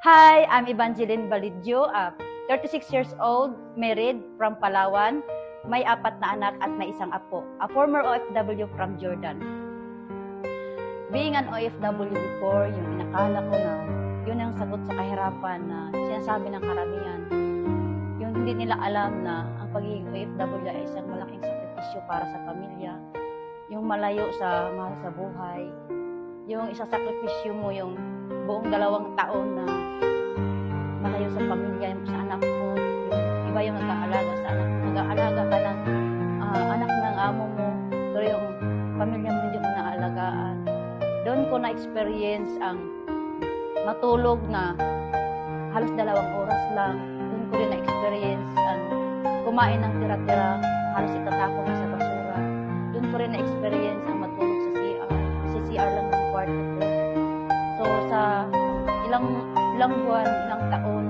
Hi, I'm Evangeline Balidjo, 36 years old, married from Palawan, may 4 na anak at may isang apo, a former OFW from Jordan. Being an OFW before, yung inakala ko na yun ang sagot sa kahirapan na sinasabi ng karamihan. Yung hindi nila alam na ang pagiging OFW ay isang malaking sakripisyo para sa pamilya, yung malayo sa mahal sa buhay, yung isasakripisyo mo yung buong 2 taon na malayo sa pamilya, sa anak mo, yung iba yung nag-aalaga sa anak mo, nag-aalaga ka ng anak ng amo mo, pero yung pamilya mo hindi mo naaalagaan. Doon ko na-experience ang matulog na halos 2 oras lang. Doon ko rin na-experience ang kumain ng tira-tira, halos itatapon na sa basura. Doon ko rin na-experience ang matulog sa CR. Kasi CR lang ng kwarto ko. So sa ilang buwan, ilang taon,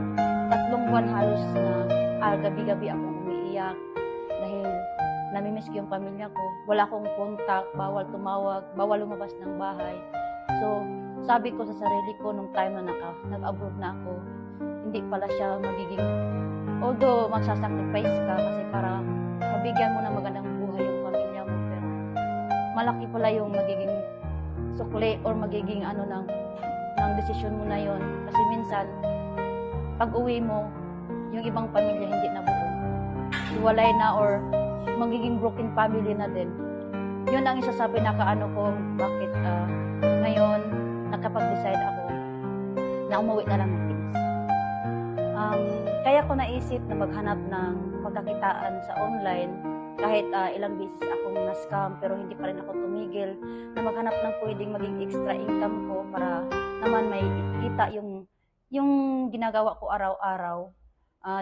3 buwan halos na gabi-gabi akong umiiyak dahil namimiss ko yung pamilya ko. Wala akong contact, bawal tumawag, bawal lumabas ng bahay. So, sabi ko sa sarili ko nung time na nag-abroad na ako, hindi pala siya magiging, although magsasacrifice ka kasi para mabigyan mo ng magandang buhay yung pamilya mo, pero malaki pala yung magiging sukli or magiging ng desisyon mo na yon. Kasi minsan, pag uwi mo, yung ibang pamilya hindi na buo. Iwalay na or magiging broken family na din. Yun ang isa sa pinakaano ko, bakit ngayon nakapag-decide ako na umuwi na lang ng Pinas. Kaya ko naisip na maghanap ng pagkakitaan sa online kahit ilang beses akong na-scam pero hindi pa rin ako tumigil na maghanap ng pwedeng maging extra income ko para naman may kita yung ginagawa ko araw-araw.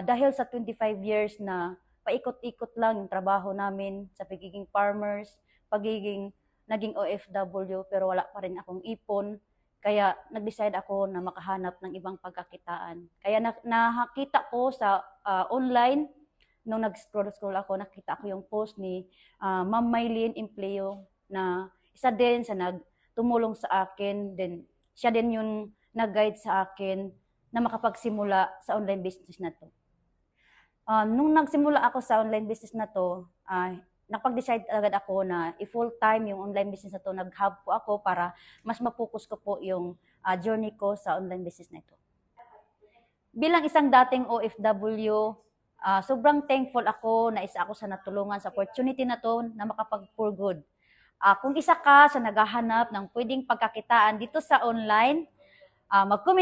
Dahil sa 25 years na paikot-ikot lang yung trabaho namin sa pagiging farmers, naging OFW, pero wala pa rin akong ipon. Kaya nag-decide ako na makahanap ng ibang pagkakitaan. Kaya nakita ko sa online, nung nag-scroll ako, nakita ko yung post ni Ma'am Maylene Empleo na isa din sa nagtumulong sa akin. Then, siya din yung nag-guide sa akin na makapagsimula sa online business na to. Nung nagsimula ako sa online business na to, nakapag-decide agad ako na i-full-time yung online business na to. Nag-hub po ako para mas ma-focus ko po yung journey ko sa online business na to. Bilang isang dating OFW, sobrang thankful ako na isa ako sa natulungan sa opportunity na to na makapag-for good. Kung isa ka sa naghahanap ng pwedeng pagkakitaan dito sa online, mag-comment